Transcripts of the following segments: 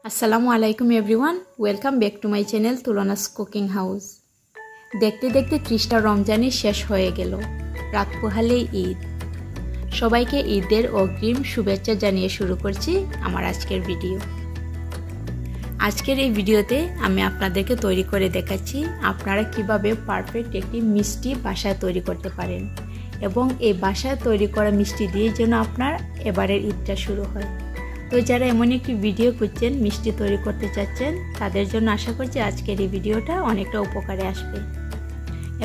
আসসালামু আলাইকুম everyone, welcome back to my channel Tulona's cooking house. দেখতে দেখতে 30টা রমজানই শেষ হয়ে গেল। রাত পোহালেই ঈদ। সবাইকে ঈদের অগ্রিম শুভেচ্ছা জানিয়ে শুরু করছি আমার আজকের ভিডিও। আজকের এই ভিডিওতে আমি আপনাদেরকে তৈরি করে দেখাচ্ছি আপনারা কিভাবে পারফেক্ট একটি মিষ্টি বাসায় তৈরি করতে পারেন এবং এই বাসায় তৈরি করা মিষ্টি দিয়ে যেন আপনার এবারের ঈদটা শুরু হয়। তো যারা এমন একটি ভিডিও খুঁজছেন, মিষ্টি তৈরি করতে চাচ্ছেন, তাদের জন্য আশা করছি আজকের এই ভিডিওটা অনেকটা উপকারে আসবে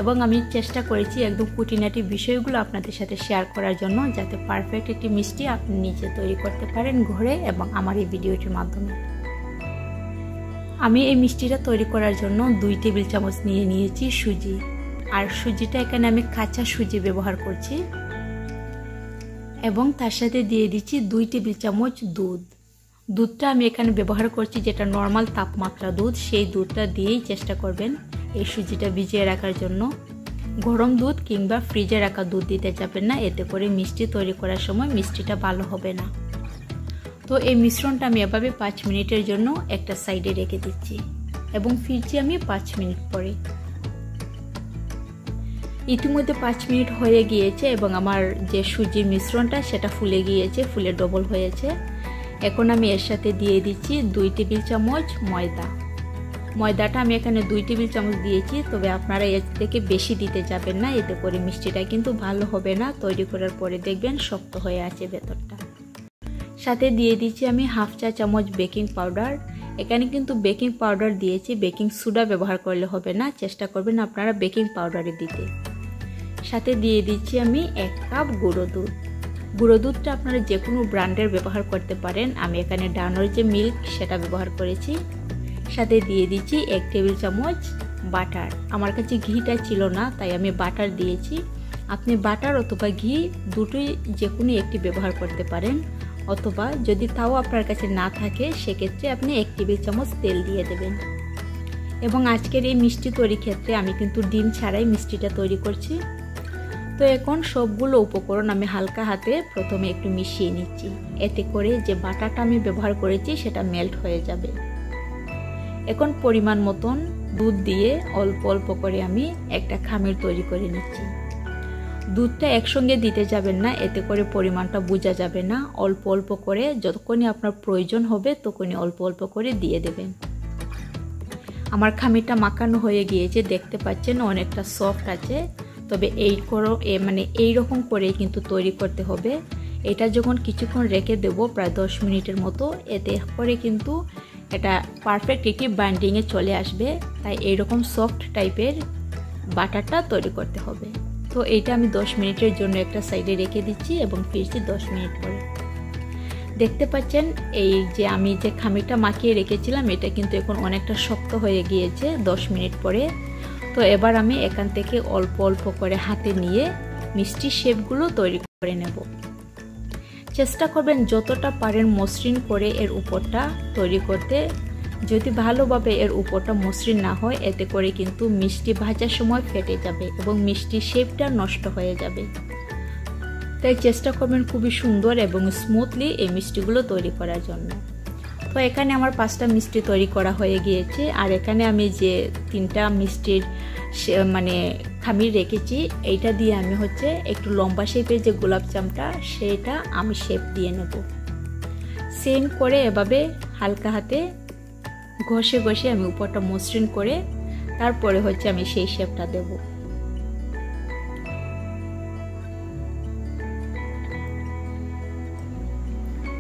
এবং আমি চেষ্টা করেছি একদম খুঁটিনাটি বিষয়গুলো আপনাদের সাথে শেয়ার করার জন্য, যাতে পারফেক্ট একটি মিষ্টি আপনি নিজে তৈরি করতে পারেন ঘরে এবং আমার এই ভিডিওটির মাধ্যমে। আমি এই মিষ্টিটা তৈরি করার জন্য 2 টেবিল চামচ নিয়ে নিয়েছি সুজি, আর সুজিটা এখানে আমি কাঁচা সুজি ব্যবহার করছি এবং তার সাথে দিয়ে দিচ্ছি 2 টেবিল চামচ দুধ। দুধটা আমি এখানে ব্যবহার করছি যেটা নর্মাল তাপমাত্রা দুধ, সেই দুধটা দিয়েই চেষ্টা করবেন এই সুজিটা ভিজিয়ে রাখার জন্য। গরম দুধ কিংবা ফ্রিজে রাখা দুধ দিতে যাবেন না, এতে করে মিষ্টি তৈরি করার সময় মিষ্টিটা ভালো হবে না। তো এই মিশ্রণটা আমি এভাবে 5 মিনিটের জন্য একটা সাইডে রেখে দিচ্ছি এবং ফিরছি আমি 5 মিনিট পরে। ইতিমধ্যে 5 মিনিট হয়ে গিয়েছে এবং আমার যে সুজির মিশ্রণটা সেটা ফুলে গিয়েছে, ফুলে ডবল হয়েছে। এখন আমি এর সাথে দিয়ে দিচ্ছি 2 টেবিল চামচ ময়দা। ময়দাটা আমি এখানে 2 টেবিল চামচ দিয়েছি, তবে আপনারা এর থেকে বেশি দিতে যাবেন না, এতে করে মিষ্টিটা কিন্তু ভালো হবে না। তৈরি করার পরে দেখবেন শক্ত হয়ে আছে ভেতরটা। সাথে দিয়ে দিচ্ছি আমি 1/2 চা চামচ বেকিং পাউডার। এখানে কিন্তু বেকিং পাউডার দিয়েছি, বেকিং সোডা ব্যবহার করলে হবে না, চেষ্টা করবেন আপনারা বেকিং পাউডারে দিতে। সাথে দিয়ে দিচ্ছি আমি 1 কাপ গুঁড়ো দুধ। গুঁড়ো দুধটা আপনারা যে কোনো ব্র্যান্ডের ব্যবহার করতে পারেন, আমি এখানে ডানোর যে মিল্ক সেটা ব্যবহার করেছি। সাথে দিয়ে দিচ্ছি 1 টেবিল চামচ বাটার। আমার কাছে ঘিটা ছিল না, তাই আমি বাটার দিয়েছি। আপনি বাটার অথবা ঘি দুটোই যে কোনো একটি ব্যবহার করতে পারেন, অথবা যদি তাও আপনার কাছে না থাকে সেক্ষেত্রে আপনি 1 টেবিল চামচ তেল দিয়ে দেবেন। এবং আজকের এই মিষ্টি তৈরির ক্ষেত্রে আমি কিন্তু ডিম ছাড়াই মিষ্টিটা তৈরি করছি। তো এখন সবগুলো উপকরণ আমি হালকা হাতে প্রথমে একটু মিশিয়ে নিচ্ছি, এতে করে যে বাটারটা আমি ব্যবহার করেছি সেটা মেল্ট হয়ে যাবে। এখন পরিমাণ মতন দুধ দিয়ে অল্প অল্প করে আমি একটা খামির তৈরি করে নিচ্ছি। দুধটা একসঙ্গে দিতে যাবেন না, এতে করে পরিমাণটা বোঝা যাবে না। অল্প অল্প করে যতক্ষণই আপনার প্রয়োজন হবে তখনই অল্প অল্প করে দিয়ে দেবেন। আমার খামিরটা মাখানো হয়ে গিয়েছে, দেখতে পাচ্ছেন অনেকটা সফট আছে। তবে এই রকম করেই কিন্তু তৈরি করতে হবে। এটা যখন কিছুক্ষণ রেখে দেবো প্রায় 10 মিনিটের মতো, এতে করে কিন্তু এটা পারফেক্ট একটি বাইন্ডিংয়ে চলে আসবে। তাই এইরকম সফট টাইপের বাটারটা তৈরি করতে হবে। তো এইটা আমি 10 মিনিটের জন্য একটা সাইডে রেখে দিচ্ছি এবং ফিরছি 10 মিনিট পরে। দেখতে পাচ্ছেন এই যে আমি যে খামিরটা মাখিয়ে রেখেছিলাম এটা কিন্তু এখন অনেকটা শক্ত হয়ে গিয়েছে 10 মিনিট পরে। তো এবার আমি এখান থেকে অল্প অল্প করে হাতে নিয়ে মিষ্টি শেপগুলো তৈরি করে নেব। চেষ্টা করবেন যতটা পারেন মসৃণ করে এর উপরটা তৈরি করতে। যদি ভালোভাবে এর উপরটা মসৃণ না হয়, এতে করে কিন্তু মিষ্টি ভাজার সময় ফেটে যাবে এবং মিষ্টির শেপটা নষ্ট হয়ে যাবে। তাই চেষ্টা করবেন খুবই সুন্দর এবং স্মুথলি এই মিষ্টিগুলো তৈরি করার জন্য। তো এখানে আমার 5টা মিষ্টি তৈরি করা হয়ে গিয়েছে, আর এখানে আমি যে 3টা মিষ্টির খামির রেখেছি, এইটা দিয়ে আমি একটু লম্বা শেপের যে গোলাপ জামটা সেটা আমি শেপ দিয়ে নেব। সেম করে এভাবে হালকা হাতে ঘষে ঘষে আমি উপরটা মসৃণ করে তারপরে আমি সেই শেপটা দেব।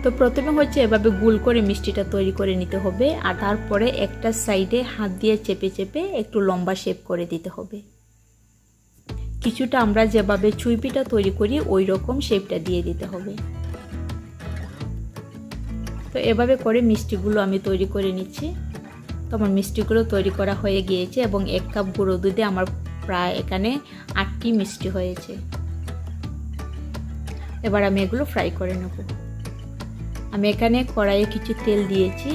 তো প্রথমে এভাবে গোল করে মিষ্টিটা তৈরি করে নিতে হবে, আর তারপরে একটা সাইডে হাত দিয়ে চেপে চেপে একটু লম্বা শেপ করে দিতে হবে। কিছুটা আমরা যেভাবে চুইপিটা তৈরি করি ওই রকম শেপটা দিয়ে দিতে হবে। তো এভাবে করে মিষ্টিগুলো আমি তৈরি করে নিচ্ছি। তো আমার মিষ্টিগুলো তৈরি করা হয়ে গিয়েছে এবং 1 কাপ গুঁড়ো দুধে আমার প্রায় এখানে 8টি মিষ্টি হয়েছে। এবার আমি এগুলো ফ্রাই করে নেব। আমি এখানে কড়াইয়ে কিছু তেল দিয়েছি,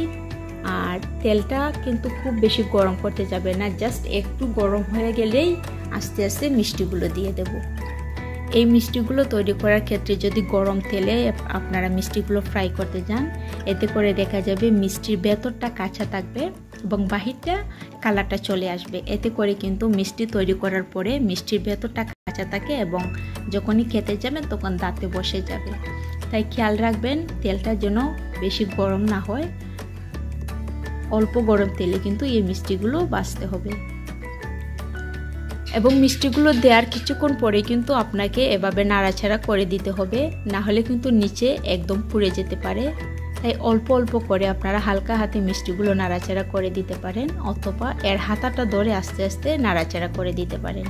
আর তেলটা কিন্তু খুব বেশি গরম করতে যাবে না, জাস্ট একটু গরম হয়ে গেলেই আস্তে আস্তে মিষ্টিগুলো দিয়ে দেব। এই মিষ্টিগুলো তৈরি করার ক্ষেত্রে যদি গরম তেলে আপনারা মিষ্টিগুলো ফ্রাই করতে যান, এতে করে দেখা যাবে মিষ্টির ভেতরটা কাঁচা থাকবে এবং বাহিরটা কালারটা চলে আসবে। এতে করে কিন্তু মিষ্টি তৈরি করার পরে মিষ্টির ভেতরটা কাঁচা থাকে এবং যখনই খেতে যাবেন তখন দাঁতে বসে যাবে। তাই খেয়াল রাখবেন তেলটা যেন বেশি গরম না হয়, অল্প গরম তেলে কিন্তু এই মিষ্টিগুলো ভাজতে হবে। এবং মিষ্টিগুলো দেওয়ার কিছুক্ষণ পরে কিন্তু আপনাকে এভাবে নাড়াচাড়া করে দিতে হবে, না হলে কিন্তু নিচে একদম পুড়ে যেতে পারে। তাই অল্প অল্প করে আপনারা হালকা হাতে মিষ্টিগুলো নাড়াচাড়া করে দিতে পারেন, অথবা এর হাতাটা ধরে আস্তে আস্তে নাড়াচাড়া করে দিতে পারেন।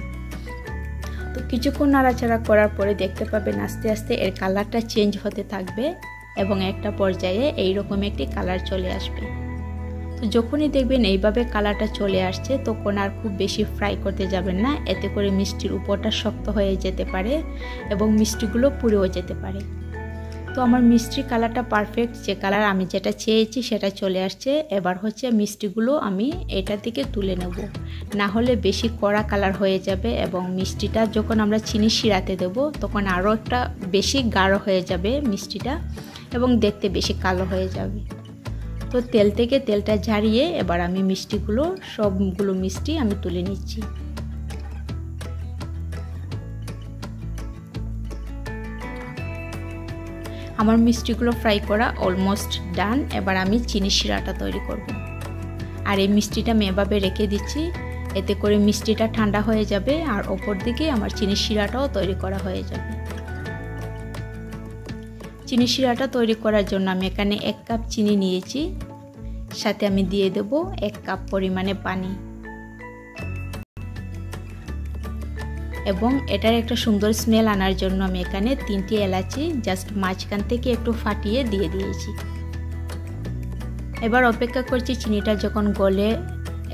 তো কিছুক্ষণ নাড়াচাড়া করার পরে দেখতে পাবেন আস্তে আস্তে এর কালারটা চেঞ্জ হতে থাকবে এবং একটা পর্যায়ে এইরকম একটি কালার চলে আসবে। তো যখনই দেখবেন এইভাবে কালারটা চলে আসছে তখন আর খুব বেশি ফ্রাই করতে যাবেন না, এতে করে মিষ্টির উপরটা শক্ত হয়ে যেতে পারে এবং মিষ্টিগুলো পুড়েও যেতে পারে। তো আমার মিষ্টির কালারটা পারফেক্ট, যে কালার আমি যেটা চেয়েছি সেটা চলে আসছে। এবার হচ্ছে মিষ্টিগুলো আমি এটা থেকে তুলে নেব, না হলে বেশি কড়া কালার হয়ে যাবে এবং মিষ্টিটা যখন আমরা চিনি শিরাতে দেব তখন আরও একটা বেশি গাঢ় হয়ে যাবে মিষ্টিটা এবং দেখতে বেশি কালো হয়ে যাবে। তো তেল থেকে তেলটা ঝারিয়ে এবার আমি মিষ্টিগুলো সবগুলো মিষ্টি আমি তুলে নিচ্ছি। আমার মিষ্টিগুলো ফ্রাই করা অলমোস্ট ডান। এবার আমি চিনি শিরাটা তৈরি করব। আর এই মিষ্টিটা আমি এভাবে রেখে দিচ্ছি, এতে করে মিষ্টিটা ঠান্ডা হয়ে যাবে আর ওপর দিকে আমার চিনি শিরাটাও তৈরি করা হয়ে যাবে। চিনি শিরাটা তৈরি করার জন্য আমি এখানে 1 কাপ চিনি নিয়েছি, সাথে আমি দিয়ে দেব 1 কাপ পরিমাণে পানি এবং এটার একটা সুন্দর স্মেল আনার জন্য আমি এখানে 3টি এলাচি জাস্ট মাঝখান থেকে একটু ফাটিয়ে দিয়ে দিয়েছি। এবার অপেক্ষা করছি চিনিটা যখন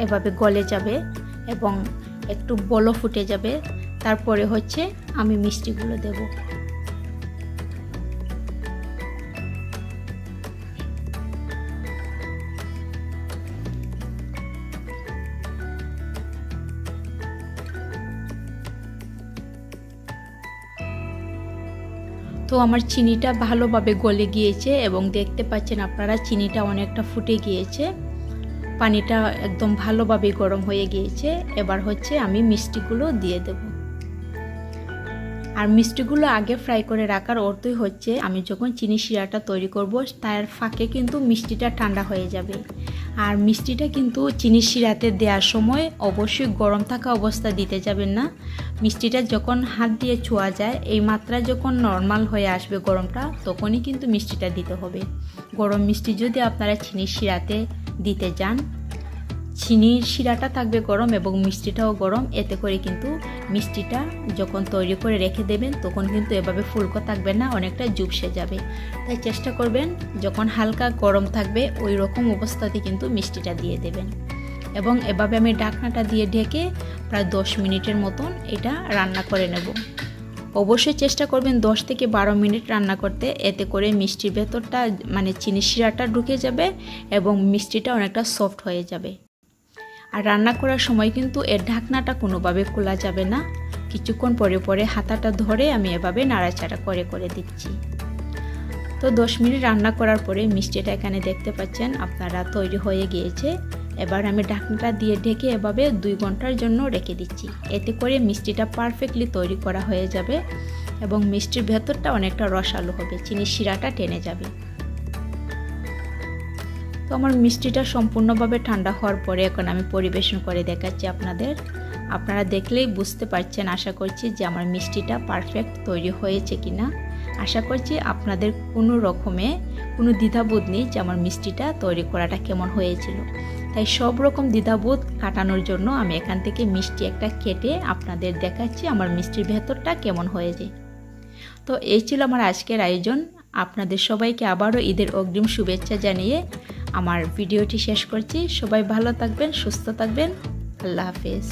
এভাবে গলে যাবে এবং একটু বলক ফুটে যাবে, তারপরে হচ্ছে আমি মিষ্টিগুলো দেব। তো আমার চিনিটা ভালোভাবে গলে গিয়েছে এবং দেখতে পাচ্ছেন আপনারা চিনিটা অনেকটা ফুটে গিয়েছে, পানিটা একদম ভালোভাবে গরম হয়ে গিয়েছে। এবার হচ্ছে আমি মিষ্টিগুলো দিয়ে দেব। আর মিষ্টিগুলো আগে ফ্রাই করে রাখার অর্থই হচ্ছে আমি যখন চিনি শিরাটা তৈরি করব তার ফাঁকে কিন্তু মিষ্টিটা ঠান্ডা হয়ে যাবে। আর মিষ্টিটা কিন্তু চিনি শিরাতে দেওয়ার সময় অবশ্যই গরম থাকা অবস্থা দিতে যাবেন না। মিষ্টিটা যখন হাত দিয়ে ছোঁয়া যায়, এই মাত্রা যখন নর্মাল হয়ে আসবে গরমটা, তখনই কিন্তু মিষ্টিটা দিতে হবে। গরম মিষ্টি যদি আপনারা চিনি শিরাতে দিতে যান, চিনির শিরাটা থাকবে গরম এবং মিষ্টিটাও গরম, এতে করে কিন্তু মিষ্টিটা যখন তৈরি করে রেখে দেবেন তখন কিন্তু এভাবে ফুলকো থাকবে না, অনেকটা জুপসে যাবে। তাই চেষ্টা করবেন যখন হালকা গরম থাকবে ওই রকম অবস্থাতে কিন্তু মিষ্টিটা দিয়ে দেবেন। এবং এভাবে আমি ঢাকনাটা দিয়ে ঢেকে প্রায় 10 মিনিটের মতন এটা রান্না করে নেব। অবশ্যই চেষ্টা করবেন 10 থেকে 12 মিনিট রান্না করতে, এতে করে মিষ্টির ভেতরটা মানে চিনি শিরাটা ঢুকে যাবে এবং মিষ্টিটা অনেকটা সফট হয়ে যাবে। আর রান্না করার সময় কিন্তু এর ঢাকনাটা কোনোভাবে খোলা যাবে না, কিছুক্ষণ পরে পরে হাতাটা ধরে আমি এভাবে নাড়াচাড়া করে করে দিচ্ছি। তো 10 মিনিট রান্না করার পরে মিষ্টিটা এখানে দেখতে পাচ্ছেন আপনারা তৈরি হয়ে গিয়েছে। এবার আমি ঢাকনাটা দিয়ে ঢেকে এভাবে 2 ঘন্টার জন্য রেখে দিচ্ছি, এতে করে মিষ্টিটা পারফেক্টলি তৈরি করা হয়ে যাবে এবং মিষ্টির ভেতরটা অনেকটা রসালো হবে, চিনির শিরাটা টেনে যাবে। তো আমার মিষ্টিটা সম্পূর্ণভাবে ঠান্ডা হওয়ার পরে এখন আমি পরিবেশন করে দেখাচ্ছি আপনাদের। আপনারা দেখলেই বুঝতে পারছেন আশা করছি যে আমার মিষ্টিটা পারফেক্ট তৈরি হয়েছে কিনা। আশা করছি আপনাদের কোনো রকমে কোনো দ্বিধাবোধ নেই যে আমার মিষ্টিটা তৈরি করাটা কেমন হয়েছিল। তাই সব রকম দ্বিধাবোধ কাটানোর জন্য আমি এখান থেকে মিষ্টি একটা কেটে আপনাদের দেখাচ্ছি আমার মিষ্টির ভেতরটা কেমন হয়েছে। তো এই ছিল আমার আজকের আয়োজন। আপনাদের সবাইকে আবারও ঈদের অগ্রিম শুভেচ্ছা জানিয়ে আমার ভিডিওটি শেষ করছি। সবাই ভালো থাকবেন, সুস্থ থাকবেন। আল্লাহ হাফেজ।